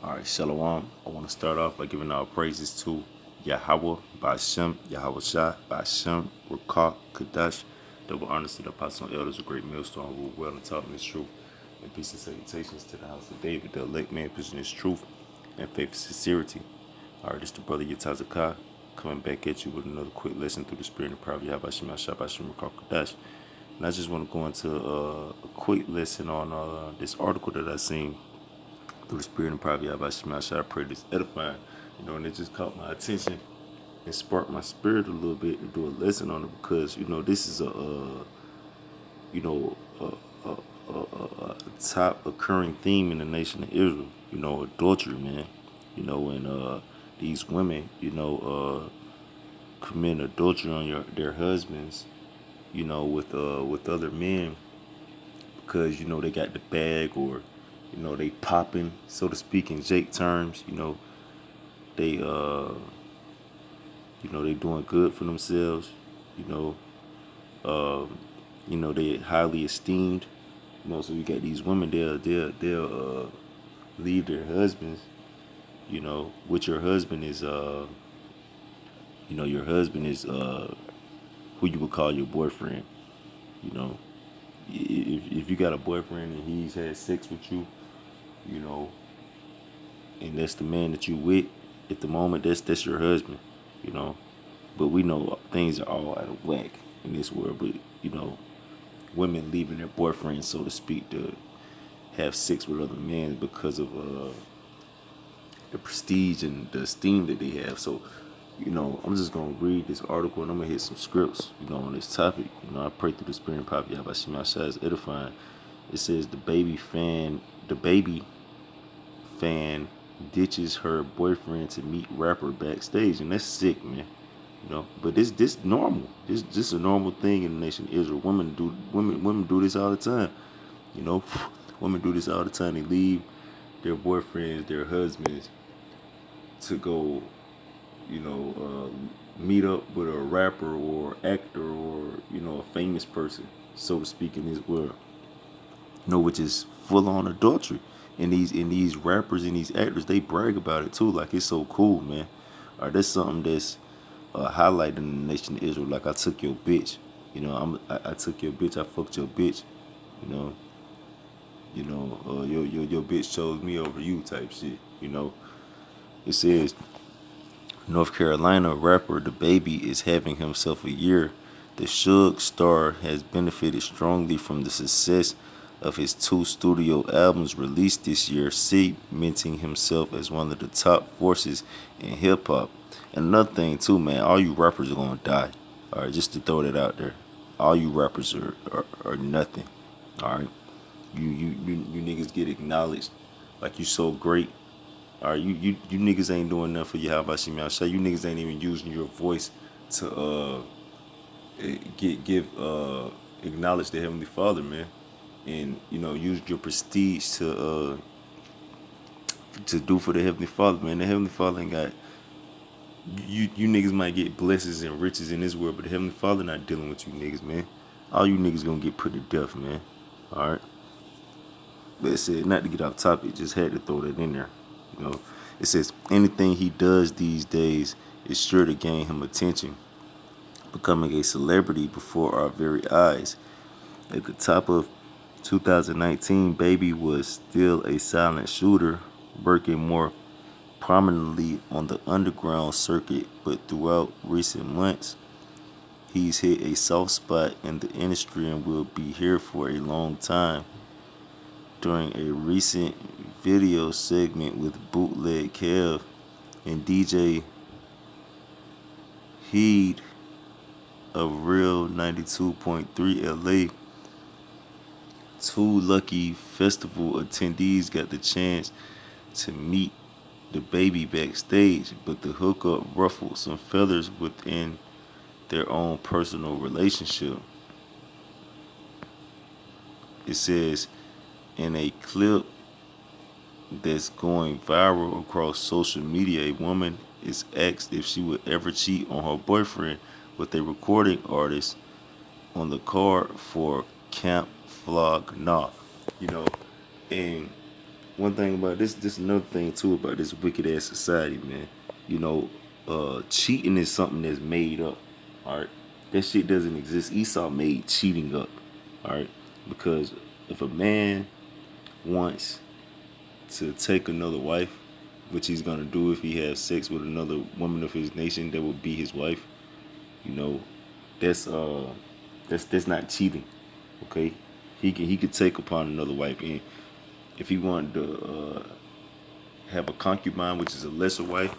Alright, Shalom. I want to start off by giving our praises to Yahweh, Ba'Shem, Yahweh Shah, Ba'Shem, Rakah, Kadash. Double honors to the apostles and elders of great millstone who well and taught me this truth. And peace and salutations to the house of David, the elect man, preaching his truth and faith and sincerity. Alright, this is the brother Yatazakah coming back at you with another quick lesson through the spirit and power of Yahweh Shah, Shah, Ba'Shem, Rakah, Kadash. And I just want to go into a quick lesson on this article that I seen through the spirit and power of Yahweh Shah. I pray this edifying, and it just caught my attention and sparked my spirit a little bit to do a lesson on it because this is a top occurring theme in the nation of Israel. Adultery, man. And these women, commit adultery on their husbands, with other men because they got the bag, or they popping, so to speak, in Jake terms. They they doing good for themselves. They highly esteemed. So you got these women, they'll leave their husbands. Which your husband is your husband is who you would call your boyfriend. If you got a boyfriend and he's had sex with you, and that's the man that you with at the moment, that's your husband. But we know things are all out of whack in this world. But women leaving their boyfriends, so to speak, to have sex with other men because of the prestige and the esteem that they have. So I'm just gonna read this article and I'm gonna hit some scripts, on this topic. I pray through the spirit and power of Yahweh Shah is edifying. It says the baby fan ditches her boyfriend to meet rapper backstage, and that's sick, man. But this normal. This a normal thing in the nation of Israel. Women do this all the time. Women do this all the time. They leave their boyfriends, their husbands, to go, meet up with a rapper or actor or a famous person, so to speak, in this world. Which is full on adultery. And these rappers and these actors, they brag about it too, like it's so cool, man. Or that's something that's highlighted in the nation of Israel. Like, I took your bitch, I took your bitch, I fucked your bitch, your bitch chose me over you, type shit. It says North Carolina rapper DaBaby is having himself a year. The Suge star has benefited strongly from the success of his 2 studio albums released this year, cementing himself as one of the top forces in hip-hop. And another thing too, man, all you rappers are gonna die. Alright, just to throw that out there. All you rappers are nothing. Alright. You niggas get acknowledged like you so great. Alright, you niggas ain't doing nothing for Yahweh Shah. You niggas ain't even using your voice to acknowledge the Heavenly Father, man. And use your prestige to do for the Heavenly Father, man. The Heavenly Father ain't got you niggas might get blessings and riches in this world, but the Heavenly Father not dealing with you niggas, man. All you niggas gonna get put to death, man. Alright. But it said, not to get off topic, just had to throw that in there. It says anything he does these days is sure to gain him attention, becoming a celebrity before our very eyes. At the top of 2019, Baby was still a silent shooter, working more prominently on the underground circuit, but throughout recent months, he's hit a soft spot in the industry and will be here for a long time. During a recent video segment with Bootleg Kev and DJ Heed of Real 92.3 LA, 2 lucky festival attendees got the chance to meet DaBaby backstage, but the hookup ruffled some feathers within their own personal relationship. It says, in a clip that's going viral across social media, a woman is asked if she would ever cheat on her boyfriend with a recording artist on the card for Camp Flog Nah. And one thing about this another thing too about this wicked ass society, man. You know, cheating is something that's made up. All right, that shit doesn't exist. Esau made cheating up. All right, because if a man wants to take another wife, which he's gonna do if he has sex with another woman of his nation that would be his wife, you know, that's that's not cheating. Okay, he could take upon another wife, and if he wanted to have a concubine, which is a lesser wife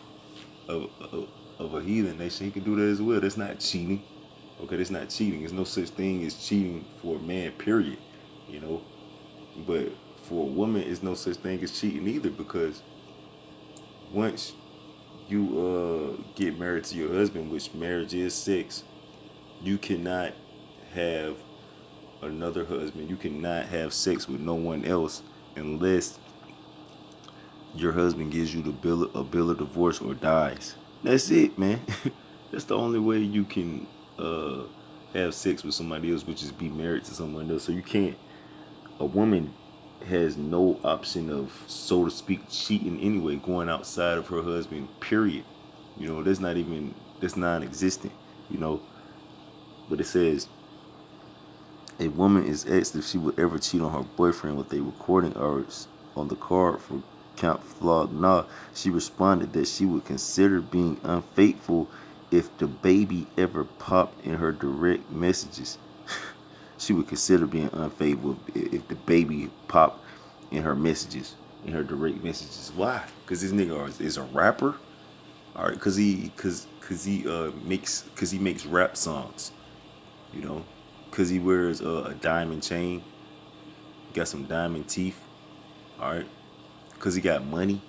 of a heathen nation, he could do that as well. That's not cheating. Okay, that's not cheating. There's no such thing as cheating for a man, period. You know, but for a woman, it's no such thing as cheating either, because once you get married to your husband, which marriage is sex, you cannot have another husband. You cannot have sex with no one else unless your husband gives you a bill of divorce or dies. That's it, man. That's the only way you can have sex with somebody else, which is be married to someone else. So you can't. A woman has no option of, so to speak, cheating anyway, going outside of her husband. Period. You know, that's non-existent. You know, but it says a woman is asked if she would ever cheat on her boyfriend with a recording artist on the card for Count Flog. Nah, she responded that she would consider being unfaithful if the baby ever popped in her direct messages. She would consider being unfaithful if the baby popped in her messages, in her direct messages. Why? Because this nigga is a rapper. All right, because he makes rap songs. You know, because he wears a diamond chain, got some diamond teeth. All right, because he got money.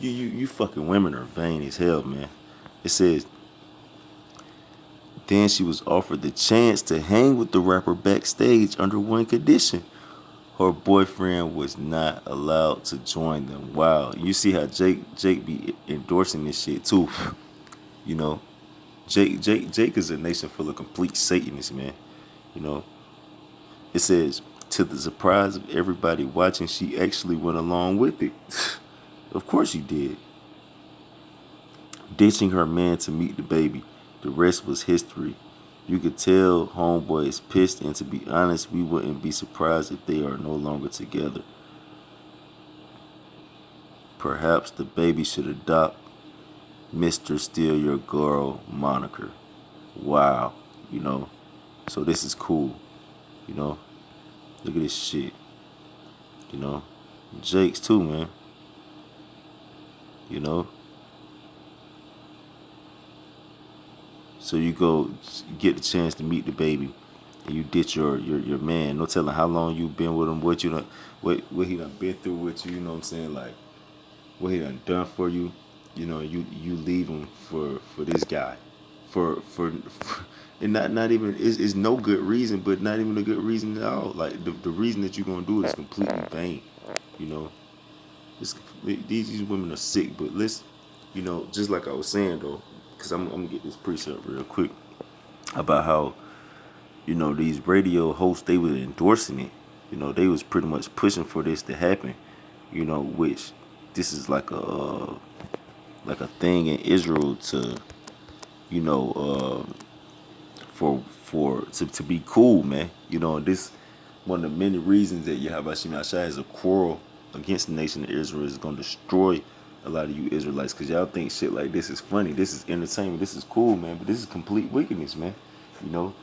You fucking women are vain as hell, man. It says, then she was offered the chance to hang with the rapper backstage under one condition. Her boyfriend was not allowed to join them. Wow. You see how Jake be endorsing this shit too. You know, Jake is a nation full of complete Satanists, man. You know, it says, to the surprise of everybody watching, she actually went along with it. Of course she did. Ditching her man to meet the baby. The rest was history. You could tell homeboy is pissed, and to be honest, we wouldn't be surprised if they are no longer together. Perhaps the baby should adopt Mr. Steal Your Girl moniker. Wow. You know, so this is cool. You know, look at this shit. You know, Jake's too, man. You know, so you go get the chance to meet the baby, and you ditch your man. No telling how long you been with him, what he done been through with you. You know what I'm saying? Like what he done for you. You know, you leave him for this guy, for and not even it's no good reason, but not even a good reason at all. Like the reason that you're gonna do it is completely vain. You know, these women are sick. But let's, you know, just like I was saying though, because I'm gonna get this precept real quick about how, you know, these radio hosts, they were endorsing it. You know, they was pretty much pushing for this to happen. You know, which this is like a thing in Israel to, you know, to be cool, man. You know, this one of the many reasons that Yahweh Shai is a quarrel against the nation of Israel is going to destroy a lot of you Israelites, because y'all think shit like this is funny, this is entertainment, this is cool, man, but this is complete wickedness, man. You know,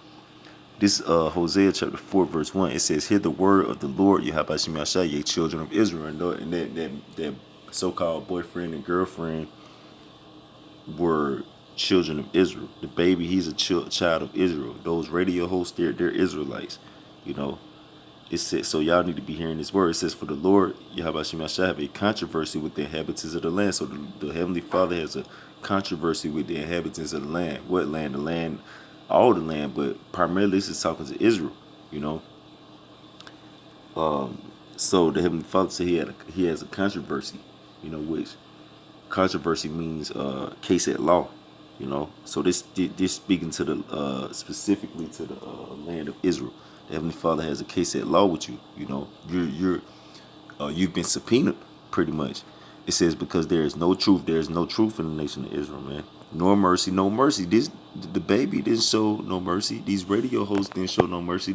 this Hosea chapter 4 verse 1, it says, hear the word of the Lord Yahweh Shai, ye children of Israel. And that so-called boyfriend and girlfriend were children of Israel. The baby, he's a child of Israel. Those radio hosts, they're Israelites. You know, it says, so y'all need to be hearing this word. It says, for the Lord Yahweh shall have a controversy with the inhabitants of the land. So the Heavenly Father has a controversy with the inhabitants of the land. What land? The land, all the land, but primarily this is talking to Israel. You know, so the Heavenly Father said he has a controversy. You know, which controversy means case at law. You know, so this speaking to the specifically to the land of Israel. The Heavenly Father has a case at law with you. You know, you're you've been subpoenaed, pretty much. It says because there is no truth, there is no truth in the nation of Israel, man. Nor mercy, no mercy. This the baby didn't show no mercy. These radio hosts didn't show no mercy.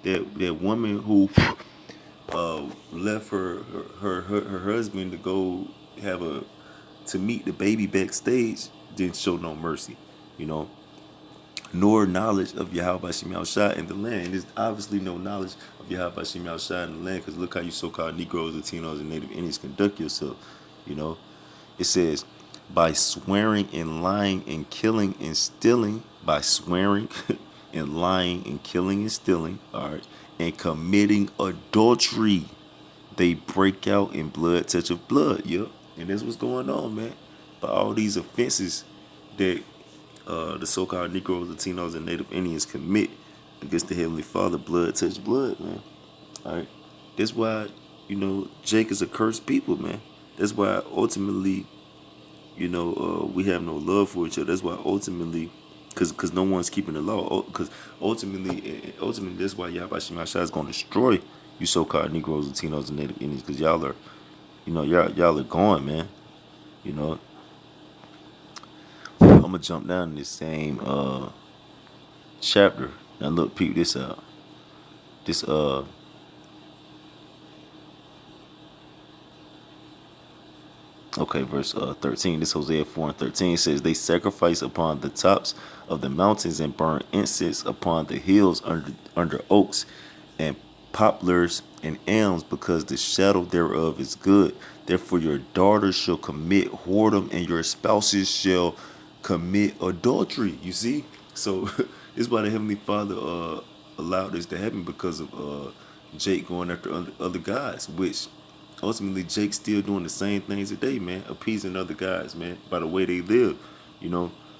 That woman who left her husband to go have a to meet the baby backstage didn't show no mercy, you know, nor knowledge of Yahweh Shem Shai in the land. And there's obviously no knowledge of Yahweh Shem Shai in the land, because look how you so-called Negroes, Latinos, and Native Indians conduct yourself, you know. It says, by swearing and lying and killing and stealing, by swearing and lying and killing and stealing, all right, and committing adultery, they break out in blood touch of blood, yep. And that's what's going on, man. By all these offenses that the so-called Negroes, Latinos, and Native Indians commit against the Heavenly Father, blood touch blood, man. All right. That's why, Jake is a cursed people, man. That's why ultimately, we have no love for each other. That's why ultimately, because no one's keeping the law. Because ultimately, that's why Yahweh Shema Shai is going to destroy you so-called Negroes, Latinos, and Native Indians, because y'all are, y'all are gone, man. I'm gonna jump down in this same chapter. Now look, peep this out. This okay, verse 13. This Hosea 4:13 says, they sacrifice upon the tops of the mountains and burn incense upon the hills under oaks and poplars and elms, because the shadow thereof is good. Therefore your daughters shall commit whoredom, and your spouses shall commit adultery. You see? So this is why the Heavenly Father allowed this to happen, because of Jake going after other guys, which ultimately Jake's still doing the same things today, man, appeasing other guys, man, by the way they live,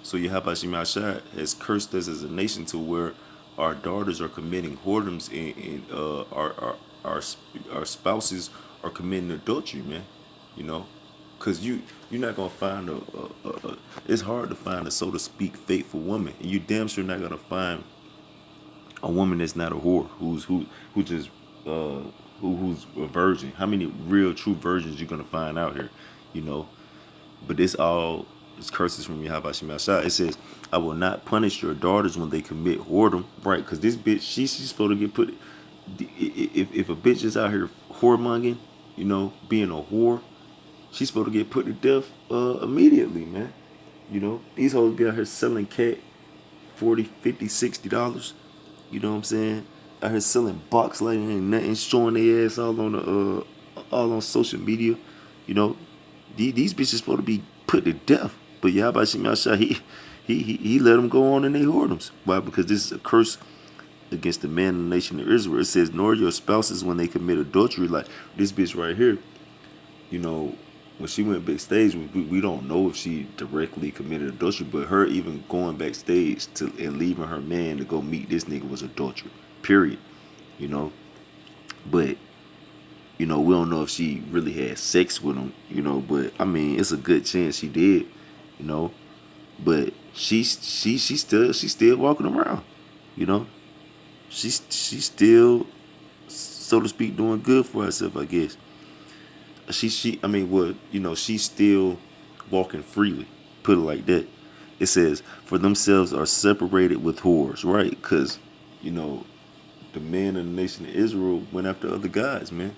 So Yahweh Shem Shai has cursed us as a nation to where our daughters are committing whoredoms, and our spouses are committing adultery, man. Because you're not gonna find it's hard to find a, so to speak, faithful woman, and you damn sure not gonna find a woman that's not a whore, who just who's a virgin. How many real true virgins you gonna find out here, But this all is curses from Yahweh Shem Shai. It says, I will not punish your daughters when they commit whoredom, right? Because this bitch, she's supposed to get put. If a bitch is out here whoremongering, being a whore, she's supposed to get put to death immediately, man. These hoes be out here selling cat $40, $50, $60. You know what I'm saying? Out here selling box lighting and nothing, showing their ass all on social media. These bitches supposed to be put to death. But Yahweh Shem Shai, he let them go on in their whoredoms. Why? Because this is a curse against the man and the nation of Israel. It says, nor your spouses when they commit adultery. Like this bitch right here, when she went backstage, we don't know if she directly committed adultery, but her even going backstage and leaving her man to go meet this nigga was adultery. Period. But we don't know if she really had sex with him, but I mean it's a good chance she did, but she's still walking around, she's still, so to speak, doing good for herself, I guess. She's still walking freely, put it like that. It says, for themselves are separated with whores, right? Because the men of the nation of Israel went after other guys, man.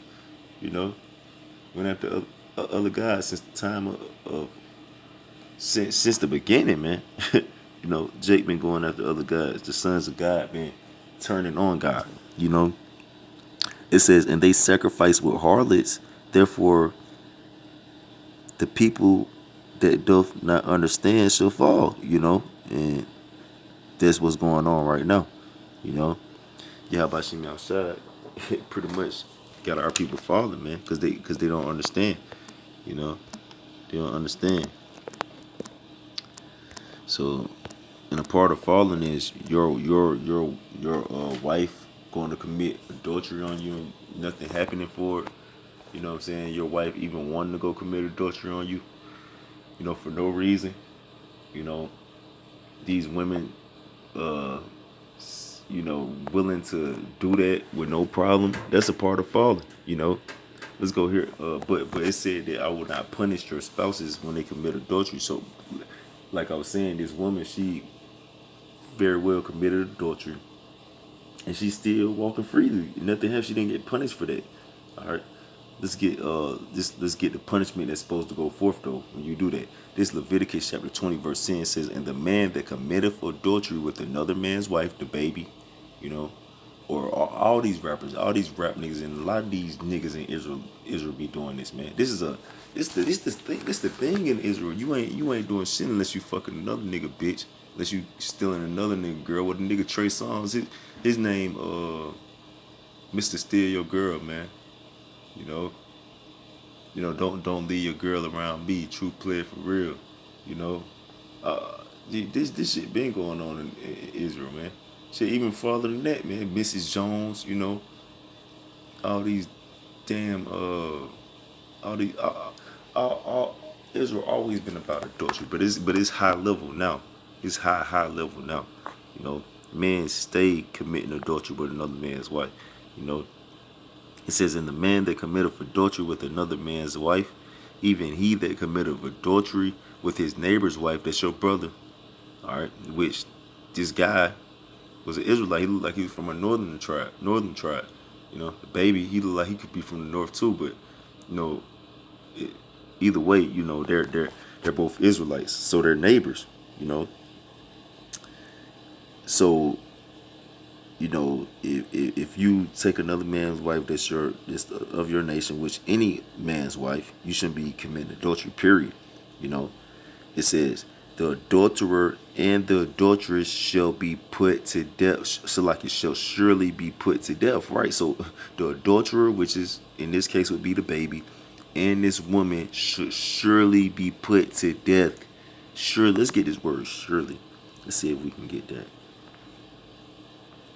Went after other guys since the time of since the beginning, man. Jake been going after other guys. The sons of God been turning on God. It says, and they sacrifice with harlots. Therefore, the people that doth not understand shall fall. And that's what's going on right now. Yahweh Shem Shai pretty much got our people falling, man, because they don't understand. They don't understand. So, and a part of falling is your wife going to commit adultery on you and nothing happening for it. You know what I'm saying? Your wife even wanting to go commit adultery on you, for no reason. These women willing to do that with no problem, that's a part of falling. Let's go here. But it said that I will not punish your spouses when they commit adultery. So, like I was saying, this woman, she very well committed adultery, and she's still walking freely. Nothing happened. She didn't get punished for that. All right. Let's get the punishment that's supposed to go forth though when you do that. This Leviticus chapter 20 verse 10 says, "And the man that committeth adultery with another man's wife, the baby, you know, or all these rappers, all these rap niggas, and a lot of these niggas in Israel be doing this, man. This the thing in Israel. You ain't doing shit unless you fucking another nigga, bitch. Unless you stealing another nigga girl. With a nigga Trey Songz, his name Mr. Steal Your Girl, man. You know, don't leave your girl around me. True player for real. You know, this shit been going on in Israel, man. Shit even farther than that, man. Mrs. Jones, all these damn all these Israel always been about adultery, but it's high level now. It's high level now. You know, men stay committing adultery with another man's wife. You know, it says, "In the man that committeth adultery with another man's wife, even he that committeth adultery with his neighbor's wife," that's your brother, all right, which this guy was an Israelite. He looked like he was from a northern tribe. The baby, he looked like he could be from the north too, but you know, it, either way, they're both Israelites, so they're neighbors, you know. So if you take another man's wife that's of your nation, which any man's wife, you shouldn't be committing adultery. Period. You know, it says the adulterer and the adulteress shall be put to death. So like it shall surely be put to death, right? So the adulterer, which is in this case would be the baby, and this woman should surely be put to death. Sure, let's get this word surely. Let's see if we can get that.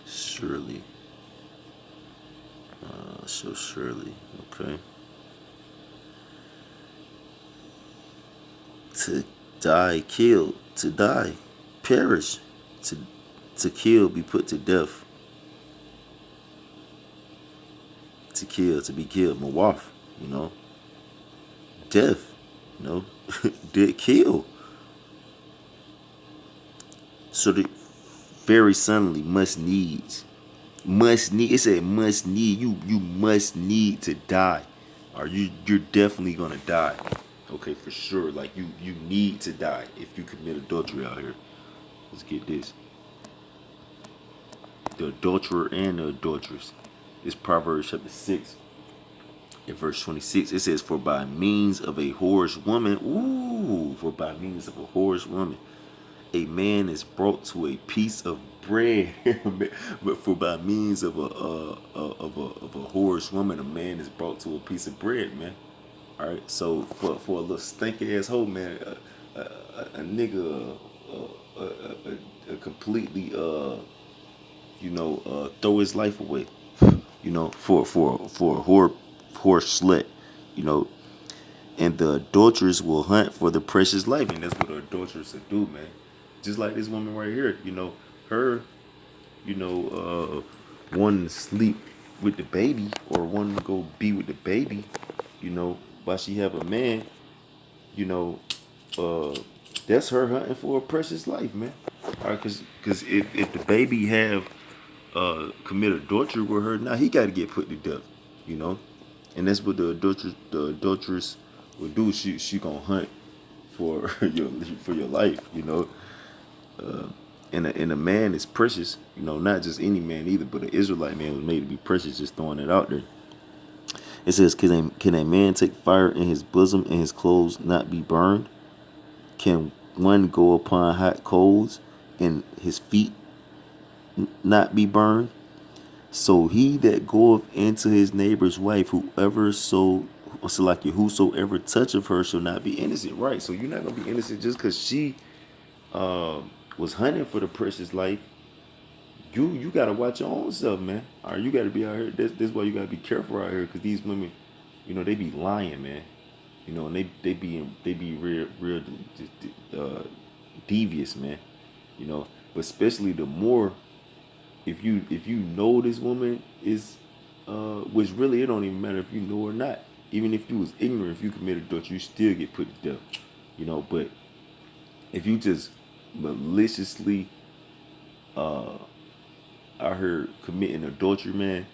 Surely. So surely, okay. To die, kill, to die, perish, to kill, be put to death, to kill, to be killed, mawaf, death, dead, kill. So the very suddenly must need. It said must need. You must need to die, or you're definitely gonna die. Okay, for sure. Like you need to die if you commit adultery out here. Let's get this. The adulterer and the adulteress. It's Proverbs chapter 6 in verse 26. It says, "For by means of a whorish woman, for by means of a whorish woman, a man is brought to a piece of bread." But for by means of a whorish woman, a man is brought to a piece of bread, man. All right. So for a little stinky ass hoe, man, a nigga, a completely throw his life away, for a whore slut, you know. And the adulteress will hunt for the precious life, and that's what the adulteress will do, man. Just like this woman right here, her, wanting to sleep with the baby or wanting to go be with the baby, while she have a man, you know, that's her hunting for a precious life, man. All right, because if the baby have committed adultery with her, now he got to get put to death, and that's what the adulteress will do. She gonna hunt for your life, and a man is precious, not just any man either, but an Israelite man was made to be precious. Just throwing it out there. It says, can a man take fire in his bosom and his clothes not be burned? Can one go upon hot coals and his feet not be burned? So he that goeth into his neighbor's wife, whosoever touch of her shall not be innocent. Right. So you're not gonna be innocent just because she was hunting for the precious life. You gotta watch your own self, man. All right, you gotta be out here. That's why you gotta be careful out here, because these women, they be lying, man. And they be real devious, man. But especially the more if you know this woman is, which really it don't even matter if you know or not. Even if you was ignorant, if you committed adultery, you still get put to death. But if you just maliciously out here committing adultery, man,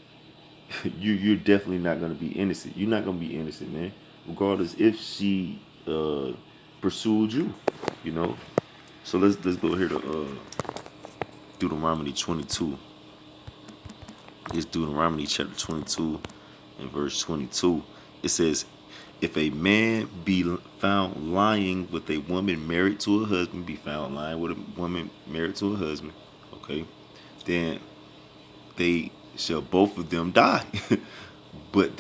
you're definitely not gonna be innocent. You're not gonna be innocent, man. Regardless if she pursued you, you know. So let's go here to Deuteronomy 22. It's Deuteronomy chapter 22 and verse 22. It says, if a man be found lying with a woman married to a husband, be found lying with a woman married to a husband, okay, then they shall both of them die. But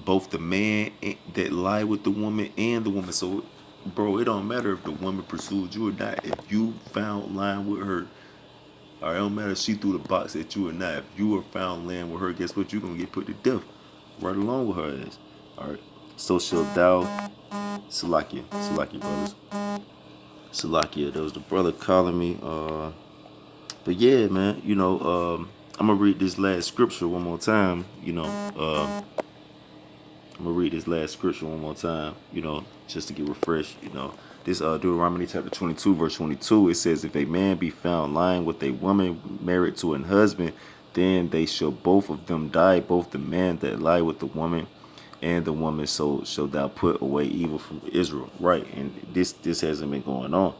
both the man that lie with the woman and the woman. So, bro, it don't matter if the woman pursued you or not. If you found lying with her, or it don't matter if she threw the box at you or not. If you were found lying with her, guess what? You're gonna get put to death, right along with her ass. All right. So shall thou, Salakia, brothers. Salakia, that was the brother calling me. But yeah, man, I'm gonna read this last scripture one more time. I'm gonna read this last scripture one more time. Just to get refreshed. This Deuteronomy chapter 22, verse 22. It says, if a man be found lying with a woman married to an husband, then they shall both of them die, both the man that lie with the woman and the woman. So shall thou put away evil from Israel. Right, and this hasn't been going on.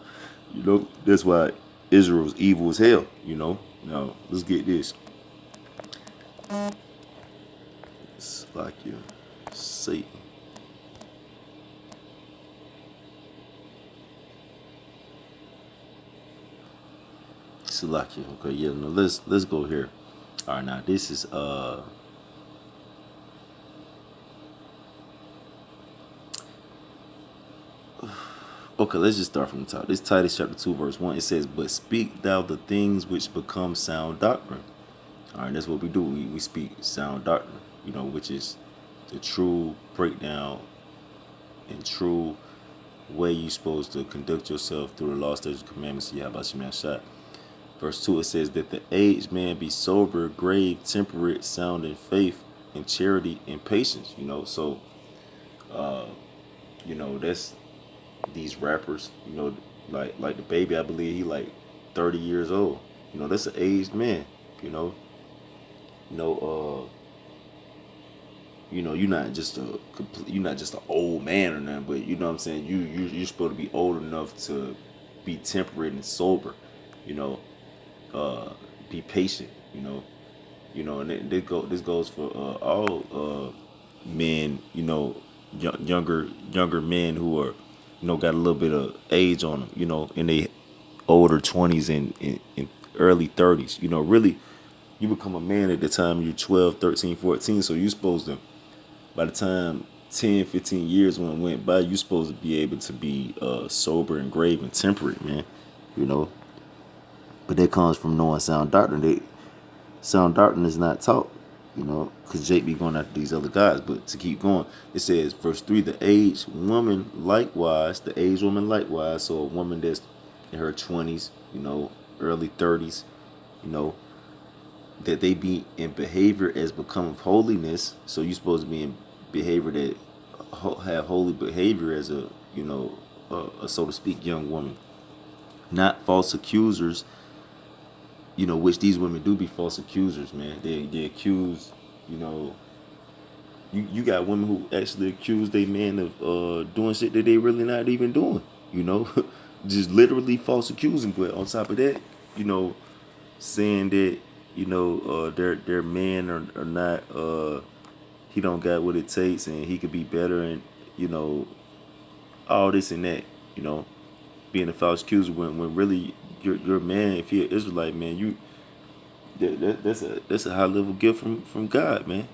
That's why Israel's evil as hell. Now let's get this. It's like you, Satan. Salakia. Okay, yeah, no, let's go here. All right, now this is okay, let's just start from the top. This Titus chapter 2, verse 1, it says, but speak thou the things which become sound doctrine. All right, that's what we do. We speak sound doctrine, which is the true breakdown and true way you're supposed to conduct yourself through the law, statutes, and commandments of Yahweh Shemel Shah. Verse 2, it says that the aged man be sober, grave, temperate, sound in faith, and charity, and patience. So, that's these rappers, like the baby, I believe he like 30 years old. That's an aged man, you're not just an old man or nothing, but you know what I'm saying, you're supposed to be old enough to be temperate and sober, be patient, and this goes for all men, younger men who are, got a little bit of age on them, in their older 20s and early 30s. Really, you become a man at the time you're 12, 13, 14. So you're supposed to, by the time 10, 15 years when it went by, you're supposed to be able to be sober and grave and temperate, man. But that comes from knowing sound doctrine. Sound doctrine is not taught, because Jake be going after these other guys. But to keep going, it says, verse 3, the aged woman likewise, so a woman that's in her 20s, early 30s, that they be in behavior as become of holiness. So you're supposed to be in behavior that have holy behavior as a so to speak, young woman. Not false accusers, which these women do be false accusers, man. They accuse, you got women who actually accuse their man of doing shit that they really not even doing, just literally false accusing. But on top of that, saying that, their man or not, he don't got what it takes and he could be better, and all this and that, being a false accuser when really your man, if you're an Israelite, man, that's a high level gift from God, man.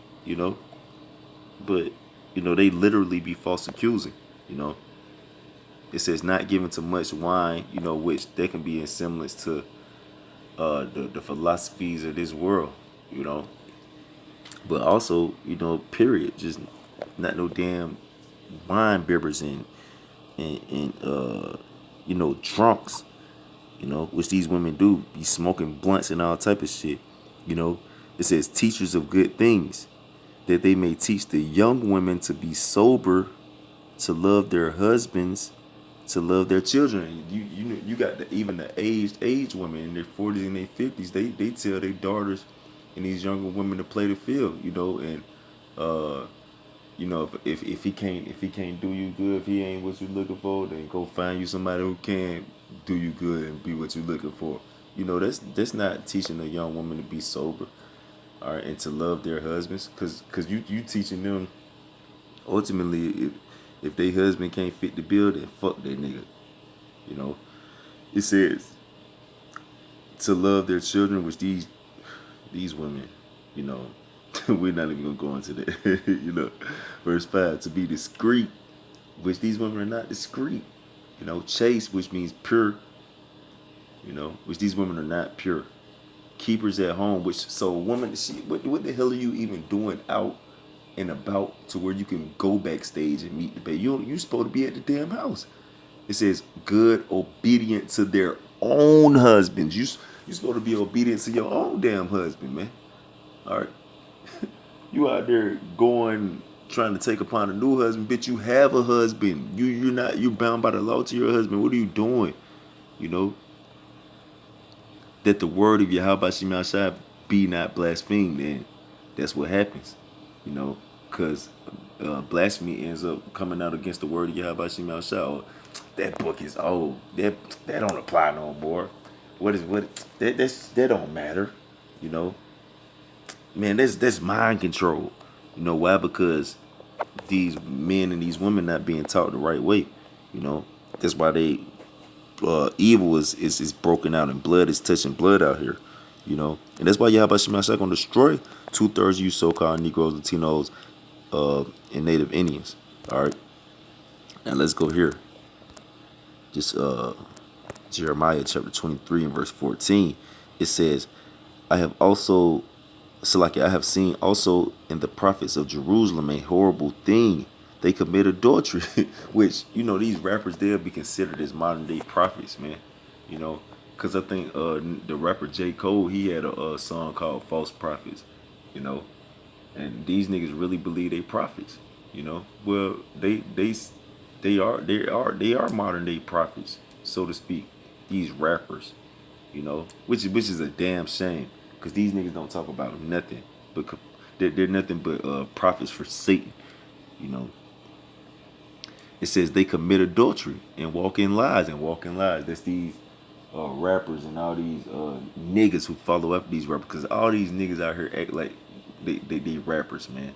But they literally be false accusing. It says not given to much wine, which they can be in semblance to the philosophies of this world, but also period, just not no damn wine bibbers and drunks which these women do, be smoking blunts and all type of shit. You know, it says teachers of good things, that they may teach the young women to be sober, to love their husbands, to love their children. You got even the aged women in their 40s and their 50s. They tell their daughters and these younger women to play the field. And uh, if he can't do you good, if he ain't what you looking for, then go find you somebody who can do you good and be what you looking for. That's not teaching a young woman to be sober, all right, and to love their husbands, cause you teaching them ultimately, if their husband can't fit the bill, then fuck that nigga. You know, it says to love their children, which these women, you know, we're not even gonna go into that. Verse 5, to be discreet, which these women are not discreet. Chaste, which means pure. Which these women are not pure. Keepers at home, which so a woman, what the hell are you even doing out and about to where you can go backstage and meet the baby? You supposed to be at the damn house. It says good, obedient to their own husbands. You supposed to be obedient to your own damn husband, man. All right, you out there going trying to take upon a new husband, bitch. You have a husband. You're bound by the law to your husband. What are you doing? You know that the word of Yahweh Shemashai be not blasphemed, and that's what happens. Because blasphemy ends up coming out against the word of Yahweh Shemashai. That book is old. That don't apply no more. That don't matter. You know, man, that's mind control. Why? Because these men and these women not being taught the right way. That's why they evil is broken out and blood is touching blood out here. And that's why Yahweh Shemashai gonna destroy 2/3 of you so-called Negroes, Latinos, and Native Indians. All right, now let's go here. Just Jeremiah chapter 23 and verse 14. It says, I have seen also in the prophets of Jerusalem a horrible thing. They commit adultery, which, these rappers, they'll be considered as modern day prophets, man. Because I think the rapper J. Cole, he had a song called False Prophets, and these niggas really believe they prophets, Well, they are modern day prophets, so to speak. These rappers, which is a damn shame, because these niggas don't talk about nothing, but they're nothing but prophets for Satan. It says they commit adultery and walk in lies. That's these rappers and all these niggas who follow after these rappers, because all these niggas out here act like they rappers, man.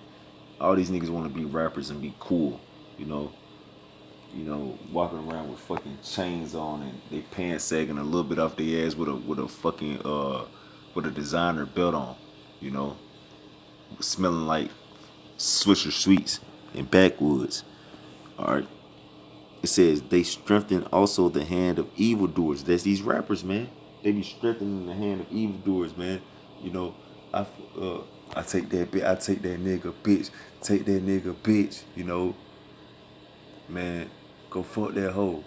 All these niggas want to be rappers and be cool, walking around with fucking chains on and they pants sagging a little bit off their ass with a fucking with a designer belt on, smelling like Swisher Sweets and backwoods. All right. It says they strengthen also the hand of evildoers. That's these rappers, man. They be strengthening the hand of evildoers, man. I take that bitch. I take that nigga, bitch. Take that nigga, bitch. Man, go fuck that hoe.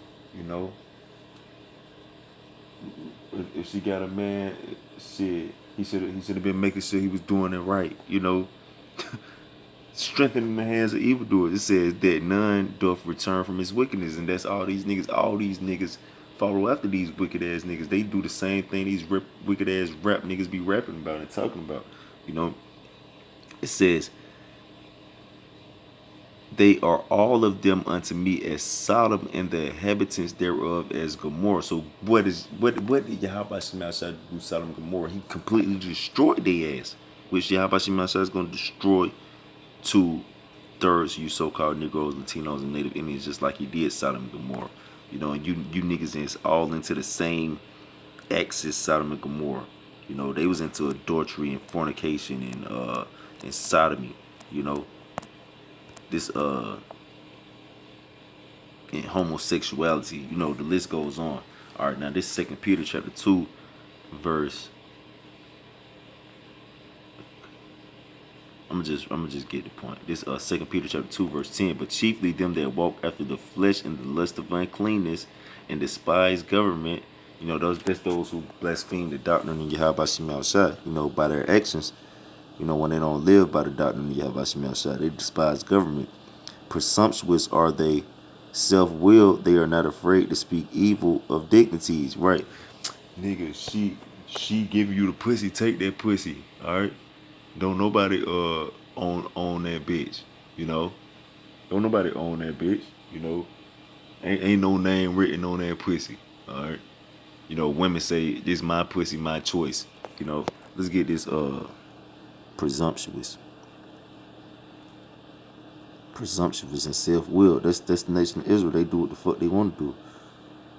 If she got a man, shit, he should have been making sure he was doing it right. Strengthening the hands of evildoers. It says that none doth return from his wickedness, and that's all these niggas. All these niggas follow after these wicked ass niggas. They do the same thing these wicked ass rap niggas be rapping about and talking about. It says they are all of them unto me as Sodom, and the inhabitants thereof as Gomorrah. So what did Yahweh Shemashai do Sodom and Gomorrah? He completely destroyed their ass, which Yahweh Shemashai is going to destroy 2/3 you so-called Negroes, Latinos, and Native Indians, just like he did Sodom and Gomorrah. And you niggas is all into the same axis, Sodom and Gomorrah. They was into adultery and fornication and sodomy. This and homosexuality. The list goes on. All right, now this 2 Peter chapter 2 verse. I'm gonna just get the point. This 2 Peter chapter 2 verse 10. But chiefly them that walk after the flesh and the lust of uncleanness, and despise government, You know, that's those who blaspheme the doctrine of Yahweh Shem Shai, you know, by their actions. You know, when they don't live by the doctrine of Yahweh Shem Shai, they despise government. Presumptuous are they, self-willed, they are not afraid to speak evil of dignities, right? Nigga, she give you the pussy, take that pussy, all right? Don't nobody own that bitch, you know? Don't nobody own that bitch, you know? Ain't no name written on that pussy, all right? You know, women say this my pussy, my choice. You know, let's get this presumptuous. Presumptuous and self-willed. That's the nation of Israel. They do what the fuck they want to do.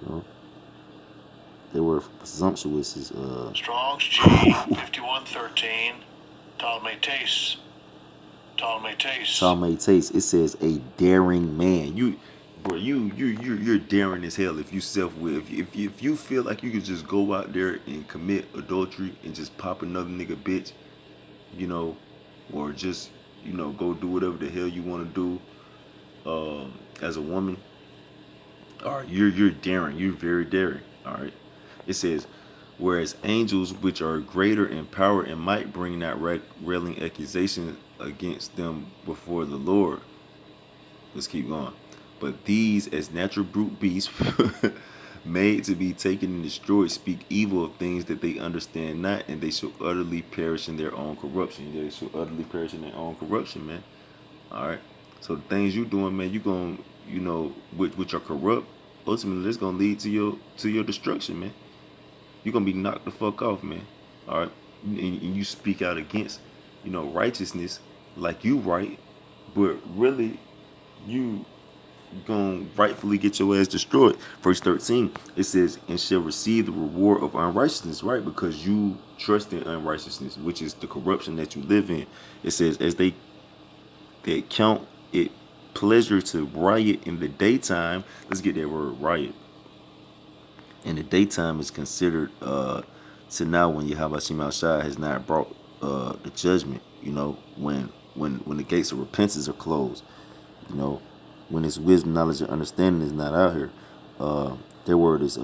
You know, they were presumptuous is Strong's G 5113 Ptolemy Tace. It says a daring man. You're daring as hell if you self-will. If you feel like you could just go out there and commit adultery and just pop another nigga bitch, you know, or just, you know, go do whatever the hell you want to do as a woman. All right, you're daring. You're very daring. All right. It says, whereas angels, which are greater in power and might, bring not railing accusation against them before the Lord. Let's keep going. But these, as natural brute beasts, made to be taken and destroyed, speak evil of things that they understand not, and they shall utterly perish in their own corruption. They shall utterly perish in their own corruption, man. All right. So the things you doing, man, you going, you know, which are corrupt, ultimately it's gonna lead to your destruction, man. You're gonna be knocked the fuck off, man. All right. And you speak out against, you know, righteousness like you right, but really you gonna rightfully get your ass destroyed. Verse 13, it says, and shall receive the reward of unrighteousness, right? Because you trust in unrighteousness, which is the corruption that you live in. It says, as they count it pleasure to riot in the daytime. Let's get that word, riot. In the daytime is considered to now when Yahweh Shem Shai has not brought the judgment, you know, when the gates of repentance are closed, you know, when his wisdom, knowledge, and understanding is not out here. Their word is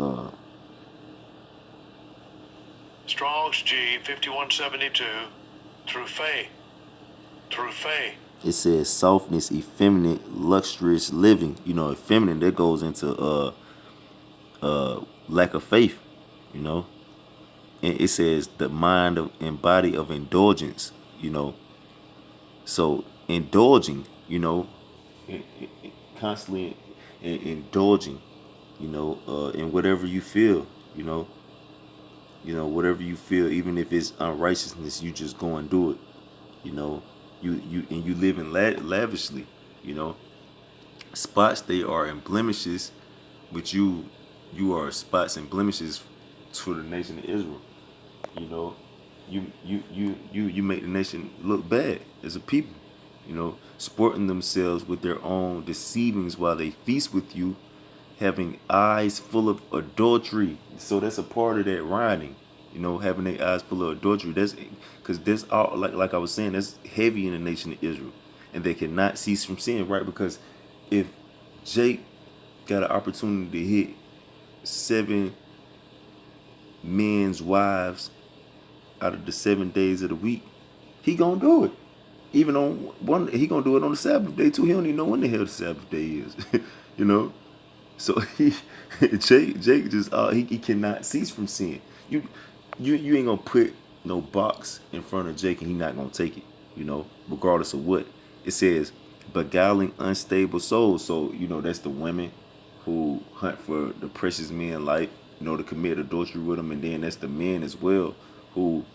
Strong's G 5172 through faith. It says softness, effeminate, luxurious living. You know, effeminate, that goes into lack of faith, you know. And it says the mind of and body of indulgence, you know. So indulging, you know, constantly indulging, you know, in whatever you feel, you know, whatever you feel, even if it's unrighteousness, you just go and do it, you know. You live in lavishly, you know. Spots they are and blemishes, but you are spots and blemishes for the nation of Israel. You know, you make the nation look bad as a people. You know, sporting themselves with their own deceivings while they feast with you, having eyes full of adultery. So that's a part of that riding. You know, having their eyes full of adultery. That's because that's all like I was saying. That's heavy in the nation of Israel, and they cannot cease from sin, right? Because if Jake got an opportunity to hit 7 men's wives out of the 7 days of the week, he gonna do it. Even on one, he gonna do it on the Sabbath day too. He don't even know when the hell the Sabbath day is, you know. So Jake just he cannot cease from sin. You ain't gonna put no box in front of Jake and he not gonna take it, you know, regardless of what. It says beguiling unstable souls. So, you know, that's the women who hunt for the precious men life, you know, to commit adultery with them, and then that's the men as well who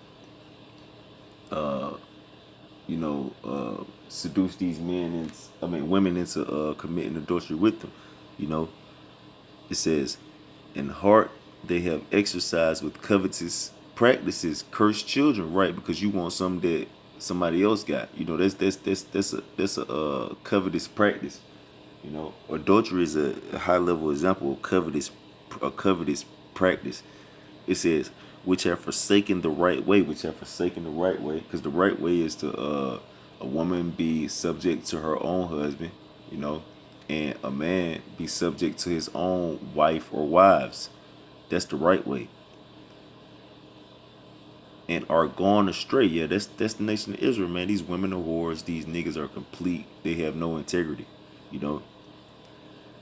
seduce these women into committing adultery with them, you know. It says, in heart they have exercised with covetous practices, cursed children, right? Because you want something that somebody else got. You know, that's a covetous practice. You know, adultery is a high level example of covetous practice. It says, which have forsaken the right way, because the right way is to a woman be subject to her own husband, you know, and a man be subject to his own wife or wives, That's the right way. And are gone astray. Yeah, that's the nation of Israel, man. These women are whores. These niggas are complete. They have no integrity. You know,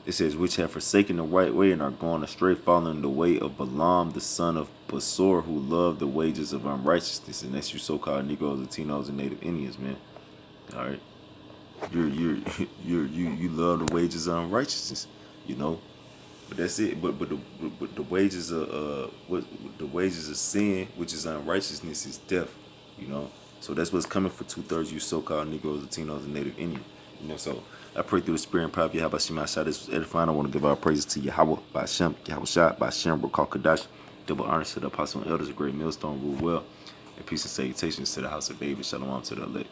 it says, which have forsaken the right way and are gone astray, following the way of Balaam, the son of Besor, who loved the wages of unrighteousness. And that's your so-called Negroes, Latinos, and Native Indians, man. All right, you love the wages of unrighteousness, you know. But that's it. But the wages of what the wages of sin, which is unrighteousness, is death. You know. So that's what's coming for 2/3 you so-called Negroes, Latinos, and Native Indians. You know. So I pray through the Spirit and power of Yahweh Shema Shah. This was edifying. I want to give our praises to Yahweh by Shem, Yahweh Shah by Shem, Rakal Kadash. Double honors to the apostle and elders, a great millstone, rule well, and peace and salutations to the house of David. Shalom to the elect.